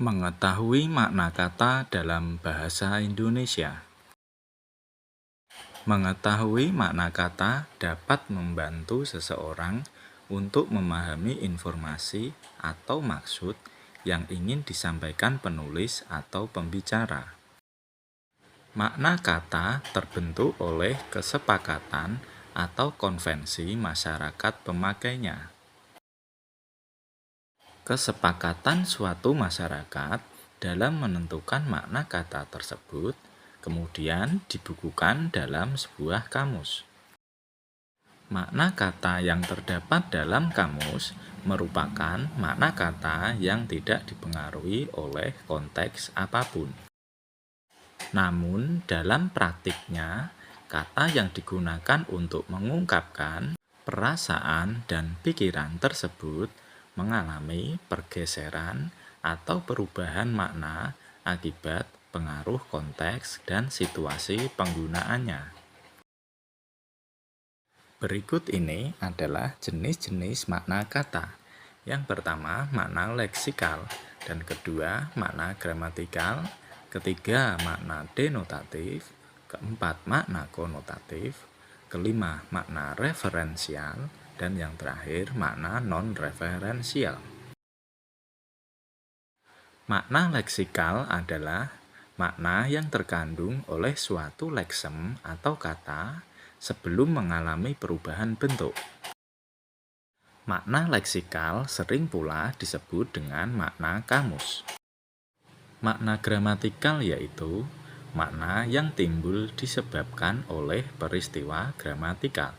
Mengetahui makna kata dalam bahasa Indonesia. Mengetahui makna kata dapat membantu seseorang untuk memahami informasi atau maksud yang ingin disampaikan penulis atau pembicara. Makna kata terbentuk oleh kesepakatan atau konvensi masyarakat pemakainya. Kesepakatan suatu masyarakat dalam menentukan makna kata tersebut kemudian dibukukan dalam sebuah kamus. Makna kata yang terdapat dalam kamus merupakan makna kata yang tidak dipengaruhi oleh konteks apapun. Namun, dalam praktiknya, kata yang digunakan untuk mengungkapkan perasaan dan pikiran tersebut mengalami pergeseran atau perubahan makna akibat pengaruh konteks dan situasi penggunaannya. Berikut ini adalah jenis-jenis makna kata. Yang pertama, makna leksikal, dan kedua, makna gramatikal, ketiga, makna denotatif, keempat, makna konotatif, kelima, makna referensial, dan yang terakhir, makna non-referensial. Makna leksikal adalah makna yang terkandung oleh suatu leksem atau kata sebelum mengalami perubahan bentuk. Makna leksikal sering pula disebut dengan makna kamus. Makna gramatikal yaitu makna yang timbul disebabkan oleh peristiwa gramatikal,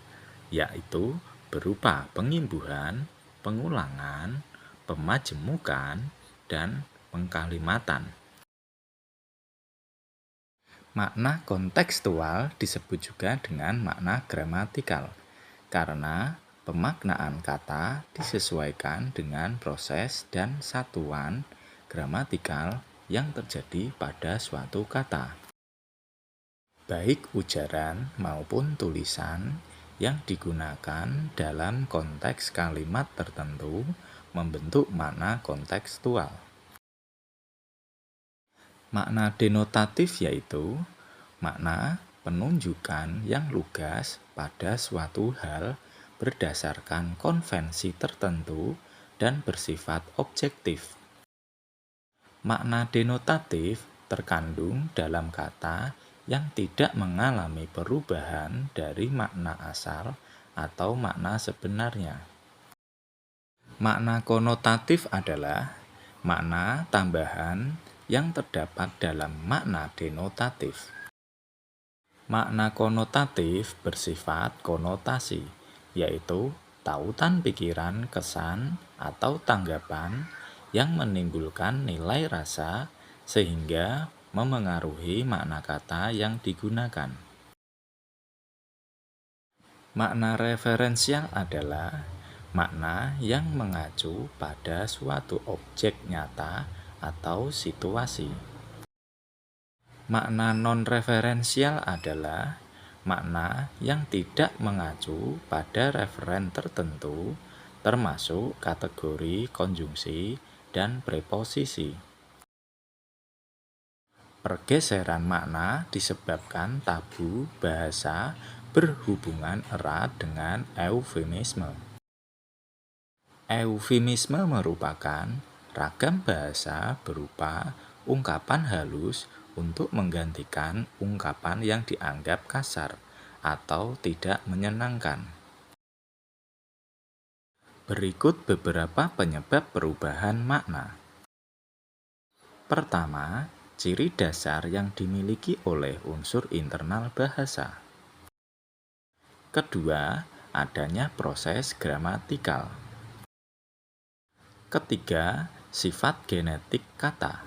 yaitu berupa pengimbuhan, pengulangan, pemajemukan, dan pengkalimatan. Makna kontekstual disebut juga dengan makna gramatikal, karena pemaknaan kata disesuaikan dengan proses dan satuan gramatikal yang terjadi pada suatu kata. Baik ujaran maupun tulisan yang digunakan dalam konteks kalimat tertentu membentuk makna kontekstual. Makna denotatif yaitu makna penunjukan yang lugas pada suatu hal berdasarkan konvensi tertentu dan bersifat objektif. Makna denotatif terkandung dalam kata yang tidak mengalami perubahan dari makna asal atau makna sebenarnya. Makna konotatif adalah makna tambahan yang terdapat dalam makna denotatif. Makna konotatif bersifat konotasi, yaitu tautan pikiran, kesan, atau tanggapan yang menimbulkan nilai rasa sehingga memengaruhi makna kata yang digunakan. Makna referensial adalah makna yang mengacu pada suatu objek nyata atau situasi. Makna non-referensial adalah makna yang tidak mengacu pada referen tertentu, termasuk kategori konjungsi dan preposisi. Pergeseran makna disebabkan tabu bahasa berhubungan erat dengan eufemisme. Eufemisme merupakan ragam bahasa berupa ungkapan halus untuk menggantikan ungkapan yang dianggap kasar atau tidak menyenangkan. Berikut beberapa penyebab perubahan makna. Pertama, ciri dasar yang dimiliki oleh unsur internal bahasa. Kedua, adanya proses gramatikal. Ketiga, sifat genetik kata.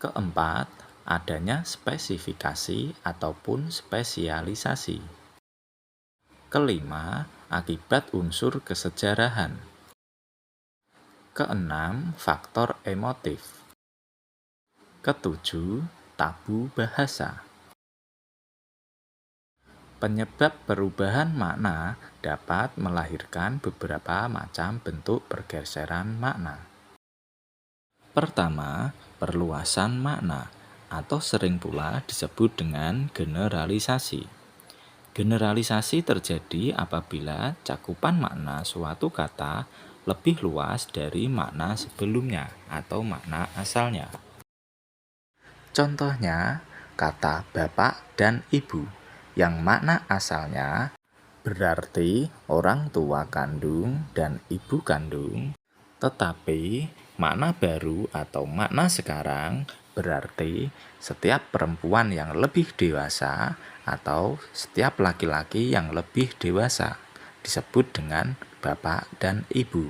Keempat, adanya spesifikasi ataupun spesialisasi. Kelima, akibat unsur kesejarahan. Keenam, faktor emotif. Ketujuh, tabu bahasa. Penyebab perubahan makna dapat melahirkan beberapa macam bentuk pergeseran makna. Pertama, perluasan makna atau sering pula disebut dengan generalisasi. Generalisasi terjadi apabila cakupan makna suatu kata lebih luas dari makna sebelumnya atau makna asalnya. Contohnya, kata bapak dan ibu yang makna asalnya berarti orang tua kandung dan ibu kandung, tetapi makna baru atau makna sekarang berarti setiap perempuan yang lebih dewasa atau setiap laki-laki yang lebih dewasa, disebut dengan bapak dan ibu.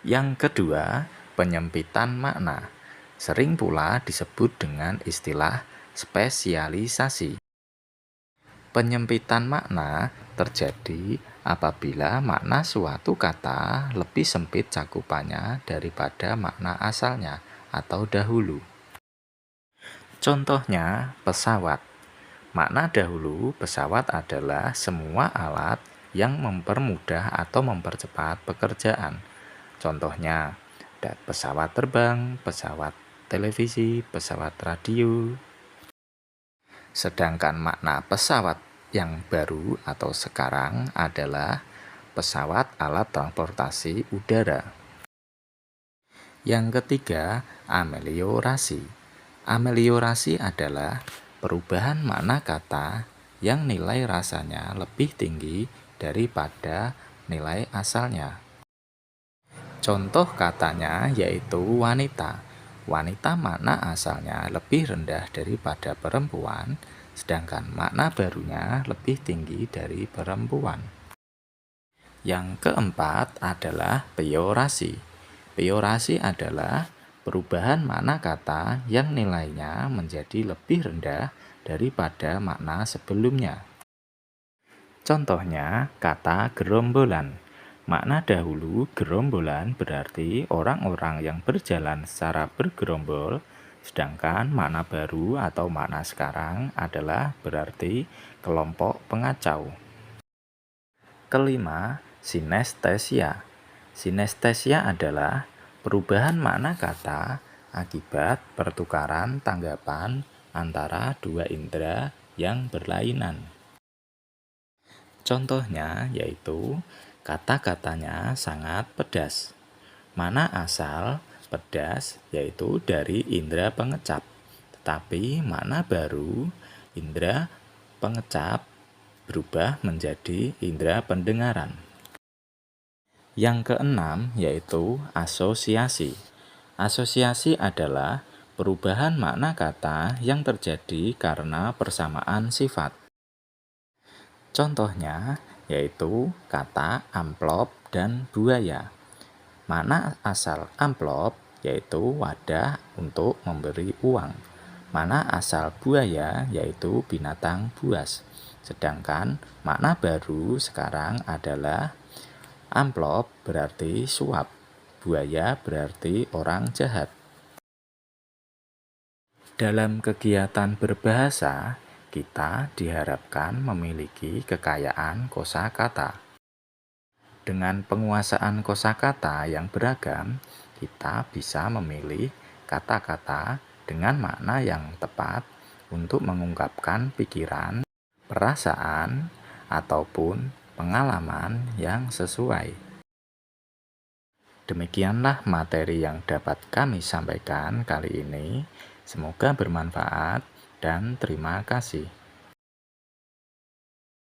Yang kedua, penyempitan makna. Sering pula disebut dengan istilah spesialisasi. Penyempitan makna terjadi apabila makna suatu kata lebih sempit cakupannya daripada makna asalnya atau dahulu. Contohnya, pesawat. Makna dahulu pesawat adalah semua alat yang mempermudah atau mempercepat pekerjaan. Contohnya, pesawat terbang, pesawat televisi, pesawat radio. Sedangkan makna pesawat yang baru atau sekarang adalah pesawat alat transportasi udara. Yang ketiga, ameliorasi. Ameliorasi adalah perubahan makna kata yang nilai rasanya lebih tinggi daripada nilai asalnya. Contoh katanya yaitu wanita. Wanita makna asalnya lebih rendah daripada perempuan, sedangkan makna barunya lebih tinggi dari perempuan. Yang keempat adalah peyorasi. Peyorasi adalah perubahan makna kata yang nilainya menjadi lebih rendah daripada makna sebelumnya. Contohnya, kata gerombolan. Makna dahulu gerombolan berarti orang-orang yang berjalan secara bergerombol, sedangkan makna baru atau makna sekarang adalah berarti kelompok pengacau. Kelima, sinestesia. Sinestesia adalah perubahan makna kata akibat pertukaran tanggapan antara dua indera yang berlainan. Contohnya yaitu kata-katanya sangat pedas. Makna asal pedas yaitu dari indera pengecap, tetapi makna baru indera pengecap berubah menjadi indera pendengaran. Yang keenam yaitu asosiasi. Asosiasi adalah perubahan makna kata yang terjadi karena persamaan sifat. Contohnya yaitu kata amplop dan buaya. Makna asal amplop yaitu wadah untuk memberi uang. Makna asal buaya yaitu binatang buas. Sedangkan makna baru sekarang adalah amplop berarti suap, buaya berarti orang jahat. Dalam kegiatan berbahasa, kita diharapkan memiliki kekayaan kosakata. Dengan penguasaan kosakata yang beragam, kita bisa memilih kata-kata dengan makna yang tepat untuk mengungkapkan pikiran, perasaan, ataupun pengalaman yang sesuai. Demikianlah materi yang dapat kami sampaikan kali ini. Semoga bermanfaat dan terima kasih.